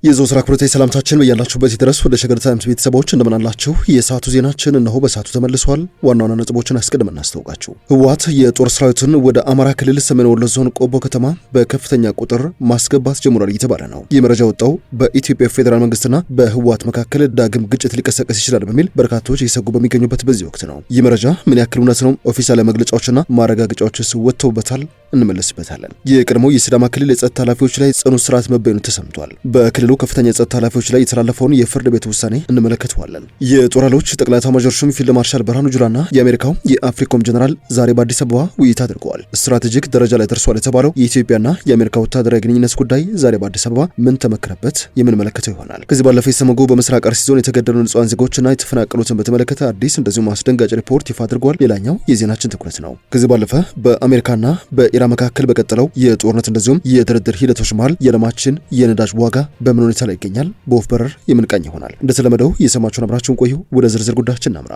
የዘወትር አክብሮታዊ ሰላምታችን በያላችሁበት ድረስ ወደ ሸገር ታይምስ ቤተሰቦች እንደምን አላችሁ? የሰዓቱ ዜናችን እነሆ በሰዓቱ ተመልሷል። ዋና ዋና ነጥቦችን አስቀድመን እናስታውቃችሁ። ህወሓት የጦር ሰራዊቱን ወደ አማራ ክልል ሰሜን ወሎ ዞን ቆቦ ከተማ በከፍተኛ ቁጥር ማስገባት ጀምሯል እየተባለ ነው። ይህ መረጃ ወጣው በኢትዮጵያ ፌዴራል መንግስትና በህወሓት መካከል ዳግም ግጭት ሊቀሰቀስ ይችላል በሚል በርካቶች እየሰጉ በሚገኙበት በዚህ ወቅት ነው። ይህ መረጃ ምን ያክል እውነት ነው? ኦፊሻላዊ መግለጫዎችና ማረጋገጫዎችስ ወጥተውበታል? እንመለስበታለን። የቀድሞው የሲዳማ ክልል የጸጥታ ኃላፊዎች ላይ ጽኑ እስራት መበየኑ ተሰምቷል። በክልሉ ከፍተኛ የጸጥታ ኃላፊዎች ላይ የተላለፈውን የፍርድ ቤት ውሳኔ እንመለከተዋለን። የጦር ኃይሎች ጠቅላይ ኤታማዦር ሹም ፊልድ ማርሻል ብርሃኑ ጁላና የአሜሪካው የአፍሪኮም ጀነራል ዛሬ በአዲስ አበባ ውይይት አድርገዋል። ስትራቴጂክ ደረጃ ላይ ደርሷል የተባለው የኢትዮጵያና የአሜሪካ ወታደራዊ ግንኙነት ጉዳይ ዛሬ በአዲስ አበባ ምን ተመከረበት የምንመለከተው ይሆናል። ከዚህ ባለፈ የሰመጉ በምስራቅ አርሲ ዞን የተገደሉ ንጹሃን ዜጎችና የተፈናቀሉትን በተመለከተ አዲስ እንደዚሁም አስደንጋጭ ሪፖርት ይፋ አድርጓል። ሌላኛው የዜናችን ትኩረት ነው። ከዚህ ባለፈ በአሜሪካና በኢራን መካከል በቀጠለው የጦርነት እንደዚሁም የድርድር ሂደቶች መሃል የዓለማችን የነዳጅ ዋጋ በምን ሁኔታ ላይ ይገኛል? በወፍ በረር የምንቃኝ ይሆናል። እንደተለመደው የሰማችሁን አብራችሁን ቆዩ። ወደ ዝርዝር ጉዳያችን እናምራ።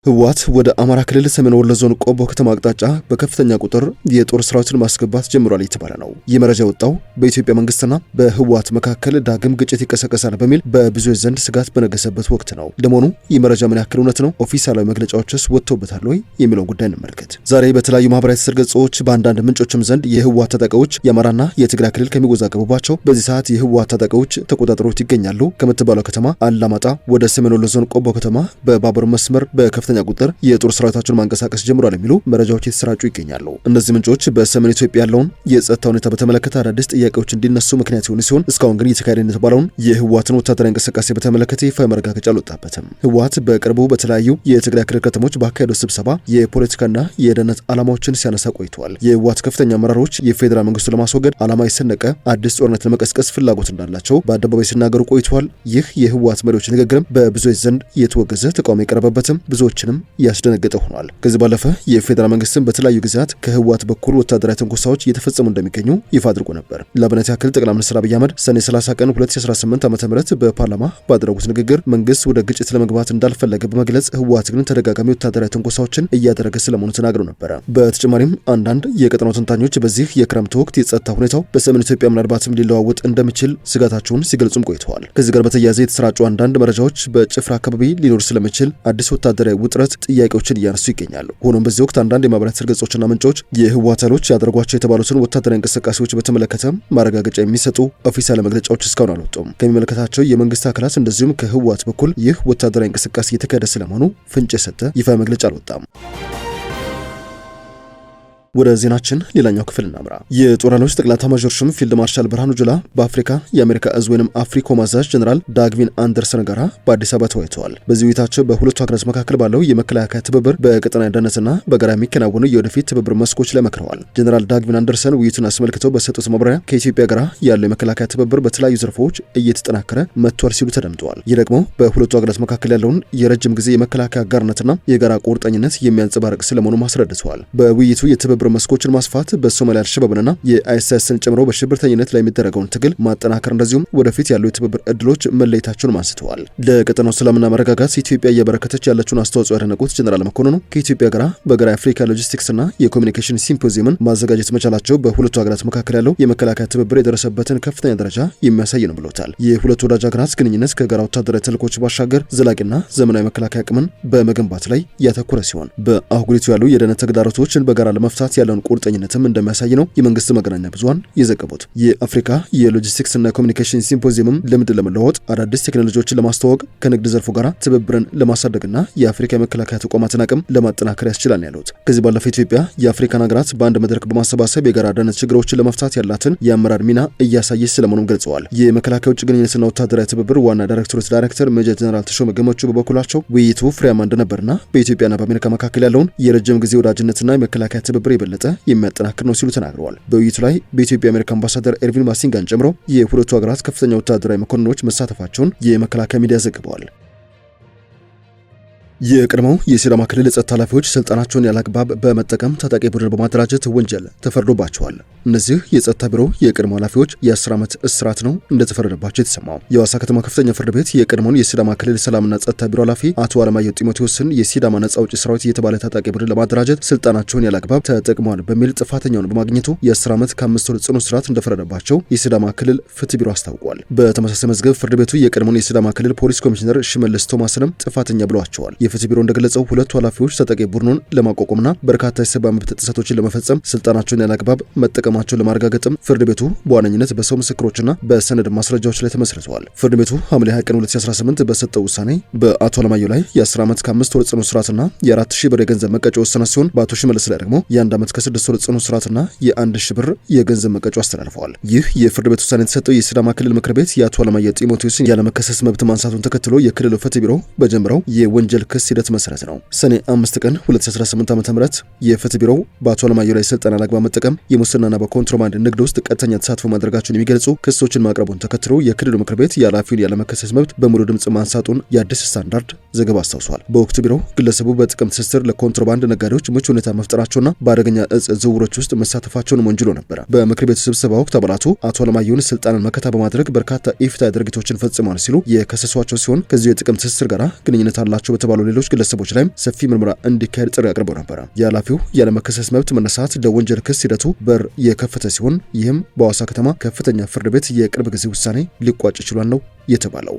ህወሓት ወደ አማራ ክልል ሰሜን ወሎ ዞን ቆቦ ከተማ አቅጣጫ በከፍተኛ ቁጥር የጦር ሰራዊትን ማስገባት ጀምሯል የተባለ ነው። ይህ መረጃ ወጣው በኢትዮጵያ መንግስትና በህወሓት መካከል ዳግም ግጭት ይቀሰቀሳል በሚል በብዙዎች ዘንድ ስጋት በነገሰበት ወቅት ነው። ለመሆኑ ይህ መረጃ ምን ያክል እውነት ነው? ኦፊሻላዊ መግለጫዎችስ ወጥተውበታል ወይ የሚለው ጉዳይ እንመልከት። ዛሬ በተለያዩ ማህበራዊ ትስስር ገጾች በአንዳንድ ምንጮችም ዘንድ የህወሓት ታጣቂዎች የአማራና የትግራይ ክልል ከሚወዛገቡባቸው በዚህ ሰዓት የህወሓት ታጣቂዎች ተቆጣጥሮት ይገኛሉ ከምትባለው ከተማ አላማጣ ወደ ሰሜን ወሎ ዞን ቆቦ ከተማ በባቡር መስመር በከፍተኛ ቁጥር የጦር ሰራዊታቸውን ማንቀሳቀስ ጀምሯል የሚሉ መረጃዎች የተሰራጩ ይገኛሉ። እነዚህ ምንጮች በሰሜን ኢትዮጵያ ያለውን የጸጥታ ሁኔታ በተመለከተ አዳዲስ ጥያቄዎች እንዲነሱ ምክንያት የሆኑ ሲሆን እስካሁን ግን እየተካሄደ የተባለውን የህወሓትን ወታደራዊ እንቅስቃሴ በተመለከተ ይፋ መረጋገጫ አልወጣበትም። ህወሓት በቅርቡ በተለያዩ የትግራይ ክልል ከተሞች ባካሄደው ስብሰባ የፖለቲካና የደህንነት ዓላማዎችን ሲያነሳ ቆይተዋል። የህወሓት ከፍተኛ አመራሮች የፌዴራል መንግስቱን ለማስወገድ ዓላማ የሰነቀ አዲስ ጦርነት ለመቀስቀስ ፍላጎት እንዳላቸው በአደባባይ ሲናገሩ ቆይተዋል። ይህ የህወሓት መሪዎች ንግግርም በብዙዎች ዘንድ የተወገዘ ተቃውሞ የቀረበበትም ብዙዎች ያስደነገጠ ሆኗል። ከዚህ ባለፈ የፌዴራል መንግስትን በተለያዩ ጊዜያት ከህወሓት በኩል ወታደራዊ ትንኮሳዎች እየተፈጸሙ እንደሚገኙ ይፋ አድርጎ ነበር። ለአብነት ያክል ጠቅላይ ሚኒስትር አብይ አህመድ ሰኔ 30 ቀን 2018 ዓ.ም በፓርላማ ባደረጉት ንግግር መንግስት ወደ ግጭት ለመግባት እንዳልፈለገ በመግለጽ ህወሓት ግን ተደጋጋሚ ወታደራዊ ትንኮሳዎችን እያደረገ ስለመሆኑ ተናግረው ነበር። በተጨማሪም አንዳንድ የቀጠናው ተንታኞች በዚህ የክረምት ወቅት የጸጥታ ሁኔታው በሰሜን ኢትዮጵያ ምናልባትም ሊለዋወጥ እንደሚችል ስጋታቸውን ሲገልጹም ቆይተዋል። ከዚህ ጋር በተያያዘ የተሰራጩ አንዳንድ መረጃዎች በጭፍራ አካባቢ ሊኖር ስለሚችል አዲስ ወታደራዊ ውጥረት ጥያቄዎችን እያነሱ ይገኛሉ። ሆኖም በዚህ ወቅት አንዳንድ የማህበራዊ ትስስር ገጾችና ምንጮች የህወሓት ኃይሎች ያደረጓቸው የተባሉትን ወታደራዊ እንቅስቃሴዎች በተመለከተ ማረጋገጫ የሚሰጡ ኦፊሻል መግለጫዎች እስካሁን አልወጡም። ከሚመለከታቸው የመንግስት አካላት እንደዚሁም ከህወሓት በኩል ይህ ወታደራዊ እንቅስቃሴ እየተካሄደ ስለመሆኑ ፍንጭ የሰጠ ይፋ መግለጫ አልወጣም። ወደ ዜናችን ሌላኛው ክፍል እናምራ። የጦር ኃይሎች ጠቅላይ ኤታማዦር ሹም ፊልድ ማርሻል ብርሃኑ ጁላ በአፍሪካ የአሜሪካ እዝ ወይንም አፍሪኮም አዛዥ ጀነራል ዳግቪን አንደርሰን ጋራ በአዲስ አበባ ተወያይተዋል። በዚህ ውይይታቸው በሁለቱ ሀገራት መካከል ባለው የመከላከያ ትብብር በቀጠናዊ ደህንነትና በጋራ የሚከናወኑ የወደፊት ትብብር መስኮች ላይ መክረዋል። ጀነራል ዳግቪን አንደርሰን ውይይቱን አስመልክተው በሰጡት ማብራሪያ ከኢትዮጵያ ጋራ ያለው የመከላከያ ትብብር በተለያዩ ዘርፎች እየተጠናከረ መጥቷል ሲሉ ተደምጠዋል። ይህ ደግሞ በሁለቱ ሀገራት መካከል ያለውን የረጅም ጊዜ የመከላከያ አጋርነትና የጋራ ቁርጠኝነት የሚያንጸባርቅ ስለመሆኑ አስረድተዋል። በውይይቱ የትብብር መስኮችን ማስፋት በሶማሊያ አልሸባብንና የአይኤስአይስን ጨምሮ በሽብርተኝነት ላይ የሚደረገውን ትግል ማጠናከር እንደዚሁም ወደፊት ያሉ የትብብር እድሎች መለየታቸውን አንስተዋል። ለቀጠናው ሰላምና መረጋጋት ኢትዮጵያ እያበረከተች ያለችውን አስተዋጽኦ ያደነቁት ጀነራል መኮንኑ ከኢትዮጵያ ጋር በጋራ የአፍሪካ ሎጂስቲክስና የኮሚኒኬሽን ሲምፖዚየምን ማዘጋጀት መቻላቸው በሁለቱ ሀገራት መካከል ያለው የመከላከያ ትብብር የደረሰበትን ከፍተኛ ደረጃ የሚያሳይ ነው ብለውታል። የሁለቱ ወዳጅ ሀገራት ግንኙነት ከጋራ ወታደራዊ ተልዕኮች ባሻገር ዘላቂና ዘመናዊ መከላከያ አቅምን በመገንባት ላይ ያተኮረ ሲሆን በአህጉሪቱ ያሉ የደህንነት ተግዳሮቶችን በጋራ ለመፍታት ያለውን ቁርጠኝነትም እንደሚያሳይ ነው የመንግስት መገናኛ ብዙሃን የዘገቡት። የአፍሪካ የሎጂስቲክስ እና ኮሚኒኬሽን ሲምፖዚየምም ልምድ ለመለዋወጥ አዳዲስ ቴክኖሎጂዎችን ለማስተዋወቅ ከንግድ ዘርፉ ጋር ትብብርን ለማሳደግና የአፍሪካ የመከላከያ ተቋማትን አቅም ለማጠናከር ያስችላል ያሉት። ከዚህ ባለፈ ኢትዮጵያ የአፍሪካን ሀገራት በአንድ መድረክ በማሰባሰብ የጋራ ደህንነት ችግሮችን ለመፍታት ያላትን የአመራር ሚና እያሳየች ስለመሆኑም ገልጸዋል። የመከላከያ ውጭ ግንኙነትና ወታደራዊ ትብብር ዋና ዳይሬክቶሬት ዳይሬክተር ሜጀር ጀነራል ተሾመ ገመቹ በበኩላቸው ውይይቱ ፍሬያማ እንደነበርና በኢትዮጵያና በአሜሪካ መካከል ያለውን የረጅም ጊዜ ወዳጅነትና የመከላከያ ትብብር የበለጠ የሚያጠናክር ነው ሲሉ ተናግረዋል። በውይይቱ ላይ በኢትዮጵያ የአሜሪካ አምባሳደር ኤርቪን ማሲንጋን ጨምሮ የሁለቱ ሀገራት ከፍተኛ ወታደራዊ መኮንኖች መሳተፋቸውን የመከላከያ ሚዲያ ዘግበዋል። የቀድሞው የሲዳማ ክልል የጸጥታ ኃላፊዎች ስልጣናቸውን ያላግባብ በመጠቀም ታጣቂ ቡድን በማደራጀት ወንጀል ተፈርዶባቸዋል። እነዚህ የጸጥታ ቢሮ የቀድሞ ኃላፊዎች የ10 ዓመት እስራት ነው እንደተፈረደባቸው የተሰማው። የሐዋሳ ከተማ ከፍተኛ ፍርድ ቤት የቀድሞውን የሲዳማ ክልል ሰላምና ጸጥታ ቢሮ ኃላፊ አቶ አለማየሁ ጢሞቴዎስን የሲዳማ ነጻ አውጪ ሰራዊት የተባለ ታጣቂ ቡድን ለማደራጀት ስልጣናቸውን ያላግባብ ተጠቅመዋል በሚል ጥፋተኛውን በማግኘቱ የ10 ዓመት ከ5 ወር ጽኑ እስራት እንደፈረደባቸው የሲዳማ ክልል ፍትህ ቢሮ አስታውቋል። በተመሳሳይ መዝገብ ፍርድ ቤቱ የቀድሞውን የሲዳማ ክልል ፖሊስ ኮሚሽነር ሽመልስ ቶማስንም ጥፋተኛ ብለዋቸዋል። የፍትህ ቢሮ እንደገለጸው ሁለቱ ኃላፊዎች ታጣቂ ቡድኑን ለማቋቋምና በርካታ የሰብአዊ መብት ጥሰቶችን ለመፈጸም ስልጣናቸውን ያላግባብ መጠቀማቸውን ለማረጋገጥም ፍርድ ቤቱ በዋነኝነት በሰው ምስክሮችና በሰነድ ማስረጃዎች ላይ ተመስርተዋል። ፍርድ ቤቱ ሐምሌ 20 ቀን 2018 በሰጠው ውሳኔ በአቶ አለማየሁ ላይ የ10 ዓመት ከ5 ወር ጽኑ እስራትና የ4000 ብር የገንዘብ መቀጮ ወሰነ ሲሆን በአቶ ሽመልስ ላይ ደግሞ የ1 ዓመት ከ6 ወር ጽኑ እስራትና የ1000 ብር የገንዘብ መቀጮ አስተላልፈዋል። ይህ የፍርድ ቤት ውሳኔ የተሰጠው የሲዳማ ክልል ምክር ቤት የአቶ አለማየሁ ጢሞቴዎስን ያለመከሰስ መብት ማንሳቱን ተከትሎ የክልሉ ፍትህ ቢሮ በጀመረው የወንጀል ክስ ሂደት መሰረት ነው። ሰኔ 5 ቀን 2018 ዓ.ም የፍትህ ቢሮው በአቶ አለማየሁ ላይ ስልጣን አላግባብ መጠቀም፣ የሙስናና በኮንትሮባንድ ንግድ ውስጥ ቀጥተኛ ተሳትፎ ማድረጋቸውን የሚገልጹ ክሶችን ማቅረቡን ተከትሎ የክልሉ ምክር ቤት የኃላፊውን ያለመከሰስ መብት በሙሉ ድምጽ ማንሳቱን የአዲስ ስታንዳርድ ዘገባ አስታውሷል። በወቅቱ ቢሮው ግለሰቡ በጥቅም ትስስር ለኮንትሮባንድ ነጋዴዎች ምቹ ሁኔታ መፍጠራቸውና በአደገኛ እጽ ዝውውሮች ውስጥ መሳተፋቸውን ወንጅሎ ነበረ። በምክር ቤቱ ስብሰባ ወቅት አባላቱ አቶ አለማየሁን ስልጣንን መከታ በማድረግ በርካታ ኢፍትሐዊ ድርጊቶችን ፈጽመዋል ሲሉ የከሰሷቸው ሲሆን ከዚሁ የጥቅም ትስስር ጋር ግንኙነት አላቸው በተባሉ ሌሎች ግለሰቦች ላይም ሰፊ ምርመራ እንዲካሄድ ጥሪ አቅርበው ነበረ። የኃላፊው ያለመከሰስ መብት መነሳት ለወንጀል ክስ ሂደቱ በር የከፈተ ሲሆን ይህም በሐዋሳ ከተማ ከፍተኛ ፍርድ ቤት የቅርብ ጊዜ ውሳኔ ሊቋጭ ይችላል ነው የተባለው።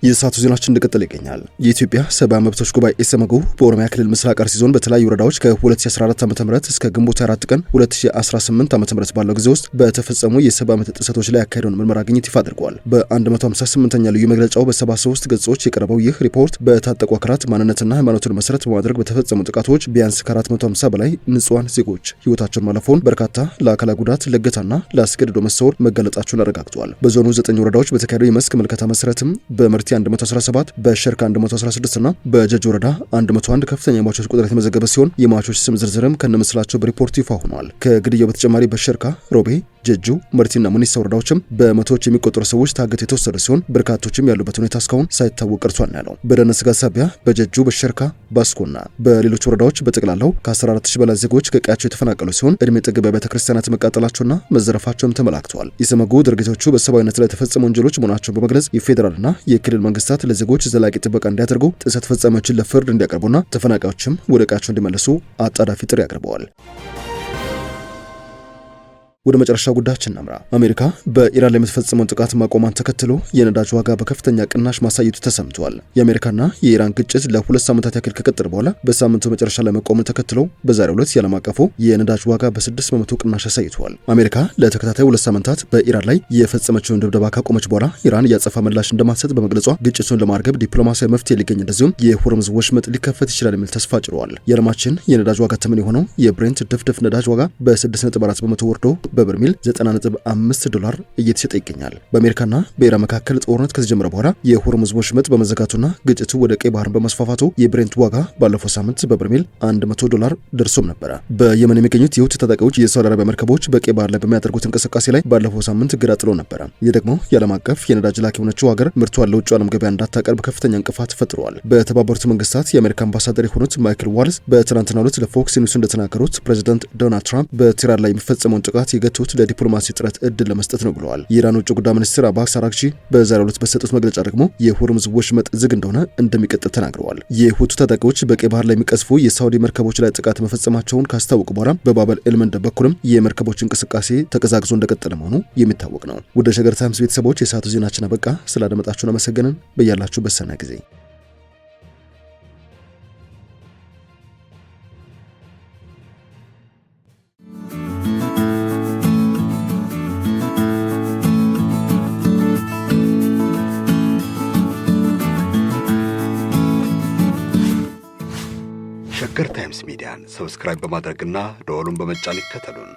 የሰዓቱ ዜናችን እንደቀጠለ ይገኛል። የኢትዮጵያ ሰብአዊ መብቶች ጉባኤ ኢሰመጉ በኦሮሚያ ክልል ምስራቅ አርሲ ዞን በተለያዩ ወረዳዎች ከ2014 ዓ.ም እስከ ግንቦት 4 ቀን 2018 ዓ.ም ባለው ጊዜ ውስጥ በተፈጸሙ የሰብአዊ መብት ጥሰቶች ላይ ያካሄደውን ምርመራ ግኝት ይፋ አድርጓል። በ158ኛ ልዩ መግለጫው በ73 ገጾች የቀረበው ይህ ሪፖርት በታጠቁ አካላት ማንነትና ሃይማኖትን መሰረት በማድረግ በተፈጸሙ ጥቃቶች ቢያንስ ከ450 በላይ ንጹሃን ዜጎች ህይወታቸውን ማለፉን፣ በርካታ ለአካላዊ ጉዳት፣ ለእገታና ለአስገድዶ መሰወር መጋለጣቸውን አረጋግጧል። በዞኑ 9 ወረዳዎች በተካሄደው የመስክ ምልከታ መሰረትም በመርቲ 117 በሸርካ 116 እና በጀጅ ወረዳ 101 ከፍተኛ የሟቾች ቁጥር የተመዘገበ ሲሆን የሟቾች ስም ዝርዝርም ከነምስላቸው በሪፖርቱ ይፋ ሆኗል። ከግድያው በተጨማሪ በሸርካ፣ ሮቤ፣ ጀጁ፣ መርቲና ሙኒሳ ወረዳዎችም በመቶዎች የሚቆጠሩ ሰዎች ታግተው የተወሰዱ ሲሆን በርካቶችም ያሉበት ሁኔታ እስካሁን ሳይታወቅ ቀርቷል ያለው። በደህንነት ስጋት ሳቢያ በጀጁ፣ በሸርካ፣ ባስኮና በሌሎች ወረዳዎች በጠቅላላው ከ14000 በላይ ዜጎች ከቀያቸው የተፈናቀሉ ሲሆን እድሜ ጠገብ ቤተ ክርስቲያናት መቃጠላቸውና መዘረፋቸውም ተመላክተዋል። ኢሰመጉ ድርጊቶቹ በሰብአዊነት ላይ የተፈጸሙ ወንጀሎች መሆናቸውን በመግለጽ የፌዴራልና የክልል መንግስታት ለዜጎች ዘላቂ ጥበቃ እንዲያደርጉ፣ ጥሰት ፈጻሚዎችን ለፍርድ እንዲያቀርቡና ተፈናቃዮችም ወደ ቀያቸው እንዲመለሱ አጣዳፊ ጥሪ አቅርበዋል። ወደ መጨረሻው ጉዳያችን እናምራ። አሜሪካ በኢራን ላይ የምትፈጽመውን ጥቃት ማቆሟን ተከትሎ የነዳጅ ዋጋ በከፍተኛ ቅናሽ ማሳየቱ ተሰምቷል። የአሜሪካና የኢራን ግጭት ለ2 ሳምንታት ያክል ከቀጠለ በኋላ በሳምንቱ መጨረሻ ላይ መቆሙን ተከትሎ በዛሬው ዕለት የዓለም አቀፉ የነዳጅ ዋጋ በ6 በመቶ ቅናሽ አሳይቷል። አሜሪካ ለተከታታይ 2 ሳምንታት በኢራን ላይ የፈጸመችውን ድብደባ ካቆመች በኋላ ኢራን ያጸፋ ምላሽ እንደማትሰጥ በመግለጿ ግጭቱን ለማርገብ ዲፕሎማሲያዊ መፍትሄ ሊገኝ እንደዚሁም የሆርሙዝ ወሽመጥ ሊከፈት ይችላል የሚል ተስፋ ጭረዋል። የዓለማችን የነዳጅ ዋጋ ተመን የሆነው የብሬንት ድፍድፍ ነዳጅ ዋጋ በ6.4 በመቶ ወርዶ በበርሜል $90.5 እየተሸጠ ይገኛል። በአሜሪካና በኢራን መካከል ጦርነት ከተጀመረ በኋላ የሆርሙዝ ወሽመጥ በመዘጋቱና ግጭቱ ወደ ቀይ ባህርን በመስፋፋቱ የብሬንት ዋጋ ባለፈው ሳምንት በበርሜል $100 ደርሶም ነበረ። በየመን የሚገኙት የሁቲ ታጣቂዎች የሳውዲ አረቢያ መርከቦች በቀይ ባህር ላይ በሚያደርጉት እንቅስቃሴ ላይ ባለፈው ሳምንት እግድ ጥሎ ነበረ። ይህ ደግሞ የዓለም አቀፍ የነዳጅ ላኪ የሆነችው ሀገር ምርቷን ለውጭ ዓለም ገበያ እንዳታቀርብ ከፍተኛ እንቅፋት ፈጥሯል። በተባበሩት መንግስታት የአሜሪካ አምባሳደር የሆኑት ማይክል ዋልስ በትናንትናው ዕለት ለፎክስ ኒውስ እንደተናገሩት ፕሬዚዳንት ዶናልድ ትራምፕ በቴህራን ላይ የሚፈጸመውን ጥቃት የገቱት ለዲፕሎማሲ ጥረት እድል ለመስጠት ነው ብለዋል። የኢራን ውጭ ጉዳይ ሚኒስትር አባስ አራግቺ በዛሬው ዕለት በሰጡት መግለጫ ደግሞ የሆርሙዝ ወሽመጥ ዝግ እንደሆነ እንደሚቀጥል ተናግረዋል። የሁቲ ታጣቂዎች በቀይ ባህር ላይ የሚቀዝፉ የሳውዲ መርከቦች ላይ ጥቃት መፈጸማቸውን ካስታወቁ በኋላ በባበል ኤልመንደብ በኩልም የመርከቦች እንቅስቃሴ ተቀዛቅዞ እንደቀጠለ መሆኑ የሚታወቅ ነው። ወደ ሸገር ታይምስ ቤተሰቦች የሰዓቱ ዜናችን አበቃ። ስላደመጣችሁን አመሰገንን። በያላችሁበት ሰናይ ጊዜ ሸገር ታይምስ ሚዲያን ሰብስክራይብ በማድረግና ደወሉን በመጫን ይከተሉን።